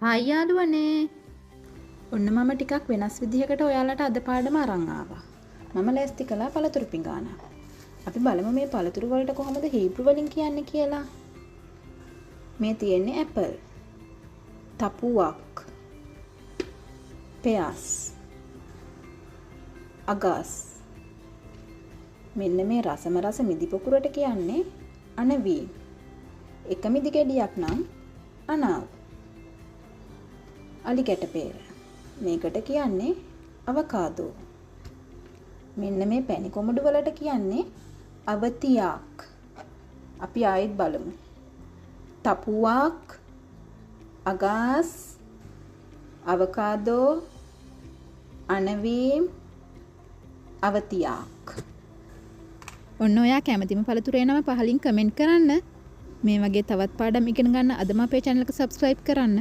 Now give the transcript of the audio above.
Hi යාළුවනේ. ඔන්න මම ටිකක් වෙනස් විදිහකට ඔයාලට අද පාඩම අරන් ආවා. මම ලෑස්ති කළා පළතුරු පිඟාන. අපි බලමු මේ පළතුරු වලට කොහොමද හීබ්‍රු වලින් කියන්නේ කියලා. මේ තියෙන්නේ ඇපල්, තපුවක්, පෙයාස්, අගස්. මෙන්න මේ රසම රස මිදි පොකුරට කියන්නේ අනවී. එක මිදි ගෙඩියක් නම් අනාව්. අලි ගැටපේර. මේකට කියන්නේ අවකාදෝ. මෙන්න මේ පැණි කොමඩු වලට කියන්නේ අවතියක්. අපි ආයෙත් බලමු. තපුවක්, අගස්, අවකාදෝ, අනවීම්, අවතියක්. ඔන්න ඔයා කැමතිම පළතුරේ නම පහලින් කමෙන්ට් කරන්න. මේ වගේ තවත් පාඩම් ඉගෙන ගන්න අදම අපේ channel එක subscribe කරන්න.